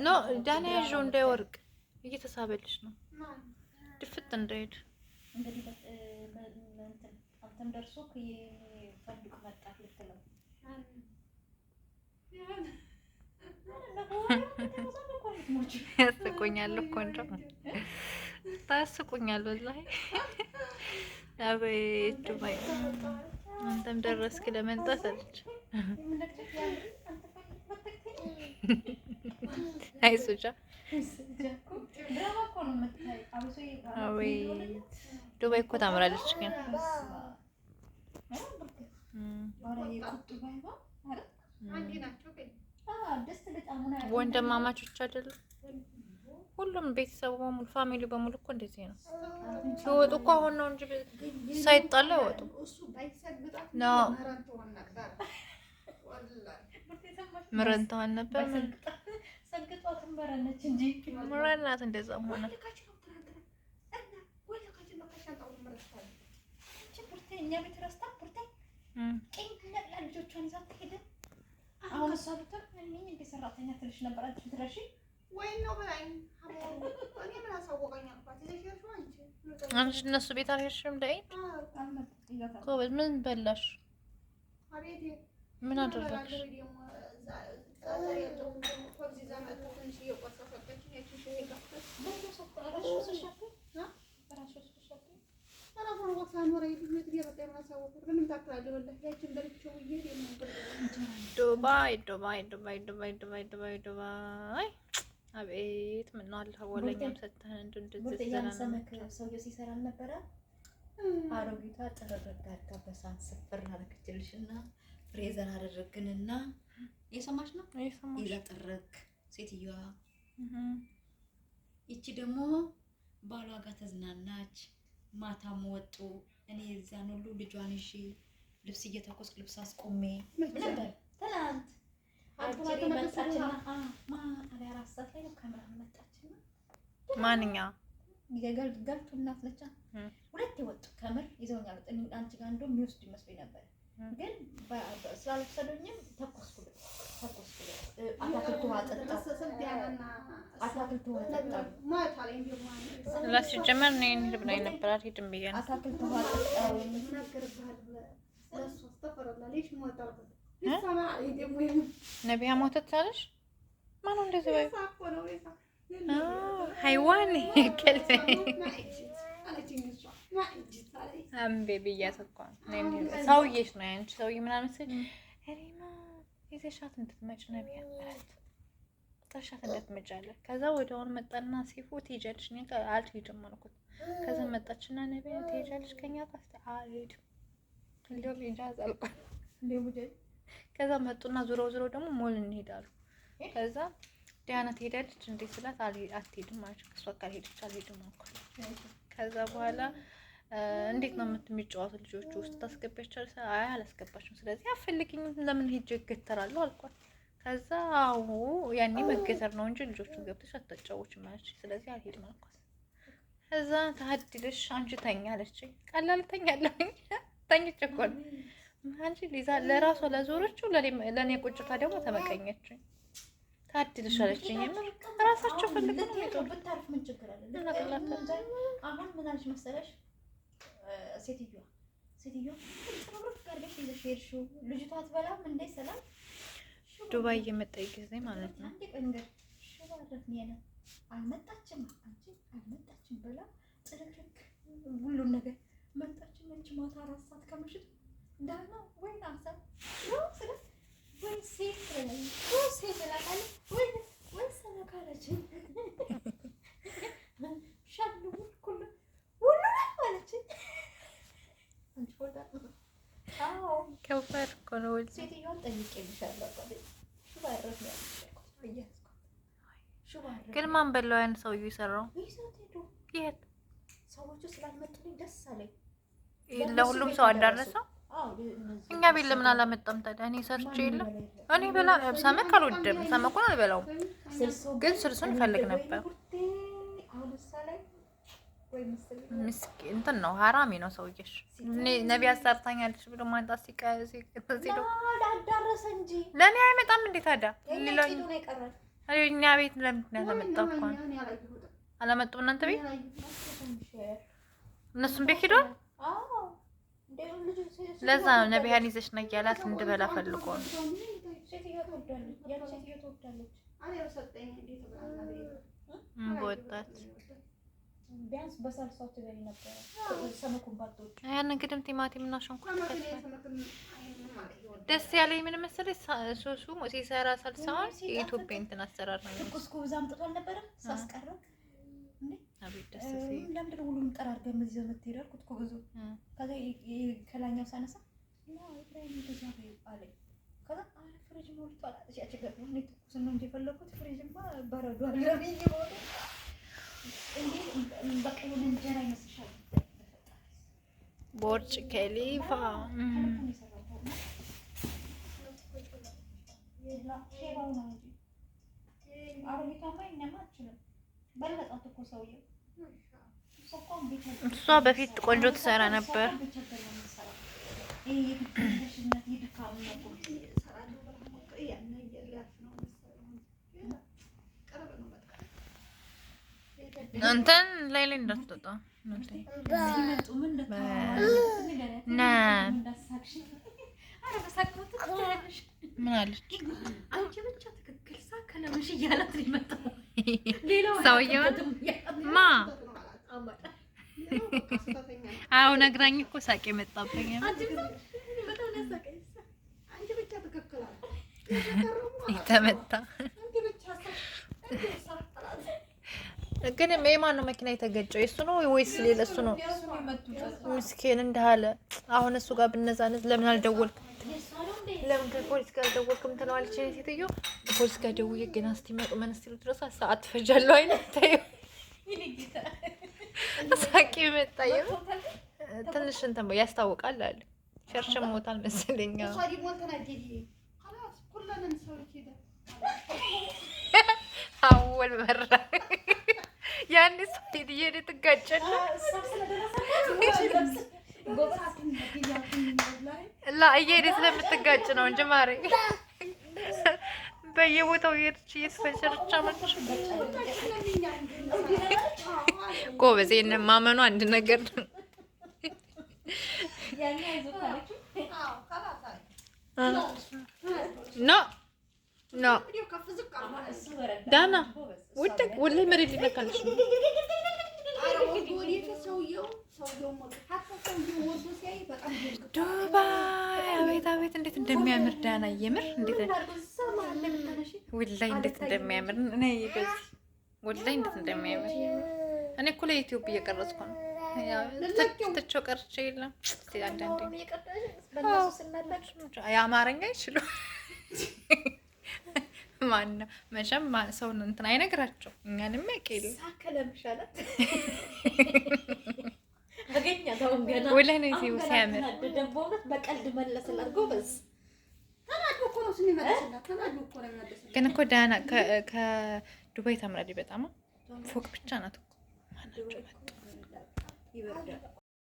ኖ ዳና ያዥው እንዳይወርቅ እየተሳበልሽ ነው ድፍት እንዳይሄድ እንግዲህ አንተም ደርሶ ፈንዱቅ መጣ ልትለው ያስቁኛል እኮ እንደው ታስቁኛል ወላሂ አቤት ዱባይ አንተም ደረስክ ለመንጣት አለች አይሱጃ አቤት ዱባይ እኮ ታምራለች ግን ወንድማማቾች አይደለም ሁሉም ቤተሰቡ በሙሉ ፋሚሊ በሙሉ እኮ እንደዚህ ነው ሲወጡ እኮ አሁን ነው እንጂ ሳይጣላ አይወጡ ነው ምረንታን ነበር ሰግጧትን በረነች እንጂ ምረናት እንደዛ ሆነ እኛ ቤት ረስታ ፑርቴ ነቅላ ልጆቿን ይዛ ሄደ አሁን እሷ ብትል እኔ እንደ ሰራተኛ ትልሽ ነበር አንቺ ትረሺ ወይ ነው በላይ እኔ ምን አሳወቀኝ አልኳት ይዘሽ አንቺ እነሱ ቤት አልሄድሽም ዳይ ኮበዝ ምን በላሽ አቤት ምን አደረግሽ ዱባይ ዱባይ ዱባይ ዱባይ ዱባይ ዱባይ ዱባይ አቤት ምን ነው አልሐወለኛም ሰተን እንደዚህ ሰመክ ሰውዬው ሲሰራ ነበረ አሮጊቷ ጥርርግ አድርጋ በሳን ስፍር አደረገችልሽና ፍሬዘር አደረግንና የሰማሽ ነው ይዛ ጥርግ ሴትዮዋ ይቺ ደግሞ ባሏ ጋር ተዝናናች ማታም ወጡ እኔ እዚያን ሁሉ ልጇን እሺ ልብስ እየተኮስኩ ልብስ አስቆሜ ነበር ትናንት አጥዋት መጣችና አለ ራሳት ላይ ነው ካሜራ መጣችና ማንኛ ይገጋል ገብቱ እናት ነቻ ሁለት ይወጡ ካሜራ ይዘውኛል አንቺ ጋር እንደው የሚወስድ ይመስል ነበር ግን ስላልወሰዱኝም ተኮስኩ አታክልቱ አጠጣ ማታ ላይ እንደማን ለሲጀመር ነው እንሂድ ብላኝ ነበር አልሄድም ብዬሽ ነው አታክልቱ አጠጣው ስለሱ ተፈረላለሽ ሞታው ይሰማ ይደሙ ነቢያ ሞተት አለሽ ማን እንደዚህ ወይ ሃይዋን ከልቤ ቤቢ እያሰኳን ሰውዬሽ ነው ያንቺ ሰውዬ ምናምን ስል ሄሪማ ይዘሻት እንድትመጭ ነቢያ ማለት ተሻት እንድትመጫለህ ከዛ ወዲያውኑ መጣና ሲፉ ትሄጃለሽ እኔ አልሄድም አልኩት ከዛ መጣችና ነቢያ ትሄጃለሽ ከኛ ጋር አልሄድም እንደውም ኢጃዛ አልኳት ከዛ መጡና ዙሮ ደግሞ ሞል እንሄዳሉ ከዛ ዲያና ትሄዳለች እንዴ ስላት አትሄድም ማለት ከሷ ጋር ሄደች አልሄድም አልኳት ከዛ በኋላ እንዴት ነው የምትጫወቱ ልጆቹ ውስጥ ታስገባቻለሽ አይ አላስገባችም ስለዚህ አፈልግኝም ለምን ሄጄ እገተራለሁ አልኳት ከዛ አዎ ያኔ መገተር ነው እንጂ ልጆቹን ገብተሽ አትጫወችም ማለት ስለዚህ አልሄድም አልኳት ከዛ ታድልሽ አንቺ ተኛ አለችኝ ቀላል ተኛለኝ ተኝቼ እኮ አንቺ ሊዛ ለራሷ ለዞረችው ለኔ ቁጭታ ደግሞ ተመቀኘችኝ ታድልሽ አለችኝ ራሳቸው ፈልገው ነው ብታርፍ ምን ችግር አለ አሁን ምን አልሽ መሰለሽ ሴትዮዋ ተብሮት ጋርገሽ ይዘሽ ሄድሽው ልጅቷ አትበላም እንዴ ሰላም ዱባይ የመጣይ ጊዜ ማለት ነው አንዴ ቀንገር ሽባረት ነው አልመጣችም አንቺ አልመጣችም በላ ጥርክክ ሁሉን ነገር መጣችም እንጂ ማታ 4 ሰዓት ከምሽት እንዳና ወይ ናሳ ነው ስለ ወይ ሴት ነው ሴት ላቃለ ወይ ሰነካለች ሻሉ ሁሉ ማለት አንቺ ወጣ አዎ ከፈር ኮኖል ሴትዮዋን ጠይቄልሻለሁ ሹባረት ነው ግን ማን በለው ያን ሰውዬ ይሰራው የት ሰዎቹ ስላልመጡልኝ ደስ አለኝ ለሁሉም ሰው አዳረሰው እኛ ቤት ለምን አላመጣም ታዲያ እኔ ሰርቼ የለ እኔ በላ ሰመክ አልወድም ሰመኩን አልበላውም ግን ስልሱን ፈልግ ነበር ምስኪን እንትን ነው ሐራሚ ነው ሰውዬሽ ነቢያ ሰርታኛለች ብሎ ማንጣት ሲቀር ሲዶ አዳረሰ እንጂ ለኔ አይመጣም እንዴ ታዲያ ሌላው እኛ ቤት ለምንድን ነው ያልመጣው? እኮ አላመጡም እናንተ ቤት? እነሱም ቤት ሄዷል። ለዛ ነው ነቢያን ይዘሽ ነይ ያላት እንድበላ ፈልጎ ነው። በወጣት ቢያንስ በሳልሳው ትበይ ነበር። ሰመኩን ባጥቶች ያን እንግዲህ ቲማቲም እና ሽንኩርት ደስ ያለኝ ምን መሰለሽ፣ ሶሱ ሲሰራ ሳልሳውን የኢትዮጵያ እንትን አሰራር ነው። ኩስኩ ብዛም ጥቷል ነበር ሳስቀረክ እንዴ? አቤት ደስ ሲል ለምንድን ነው ሁሉም ጠራርገን እዚህ ዘመት ትሄዳል ኩስኩ ብዙ ከዛ ከላኛው ሳነሳ ነው ላይ እንደዛ አለኝ። ከዛ አለ ፍሪጅ ሞልቷል አጥቻቸው ነው ነው ትኩስ ነው እንጂ የፈለኩት ፍሪጅማ በረዶ አለ ብዬ ወደ እንዴ በቃ እንጀራ ይመስልሻል? ቦርጭ ከሊፋ እሷ በፊት ቆንጆ ትሰራ ነበር። እንትን ላይ እንዳትወጣ ምን አለች? አንቺ ብቻ ትክክል ሳከለምሽ እያላት ነው የመጣው። ሰውዬው ማ አዎ ነግራኝ እኮ ሳቄ መጣብኝ። የተመታ ግን የማን ነው መኪና የተገጨው? የእሱ ነው ወይስ ሌላ? እሱ ነው ምስኪን እንዳለ። አሁን እሱ ጋር ብነዛነዝ ለምን አልደወልክም? ለምን ከፖሊስ ጋር አልደወልክም ትለዋለች ሴትዮ። ፖሊስ ጋር ደውዬ ገና እስኪመጡ ምን እስኪሉ ድረስ ሰዓት ትፈጃለሁ አይነት ታየው። ሳቂ መጣየ ትንሽ እንትን ያስታውቃል አለ ሸርሸም ሞታል መሰለኝ። አወል መራ ያኔ ስትሄድ እየሄደ ትጋጨና እየሄደ ስለምትጋጭ ነው እንጂ ማሬ በየቦታው እየሄደች እየተፈጨረች አመጣች። ጎበዝ ማመኑ አንድ ነገር ነው። ኖ ዳና ውድቅ ወላሂ መሬት ሊነካልሽ ነው። ዱባይ አቤት አቤት እንዴት እንደሚያምር ዳና የምር እንዴት ወላሂ እንዴት እንደሚያምር እኔ በዚህ ወላሂ እንዴት እንደሚያምር እኔ እኮ ለዩቲዩብ እየቀረጽኩ ነው። ትቼው ቀርቼ የለም አንዳንዴ የአማርኛ አይችሉም። ማነው መቼም ሰው እንትን አይነግራቸው እኛንም ያውቃል። ሳከለምሻላት አገኛት አሁን ገና ወላሂ ነው ሲያምር ደቦነት በቀልድ መለሰላት። ጎበዝ ተናዱ እኮ ነው ሲመለስላት ተናዱ እኮ ነው የሚመለስላት። ግን እኮ ዳና ከዱባይ ታምራለች በጣም ፎቅ ብቻ ናት እኮ ማናቸው መጡ ይወርዳል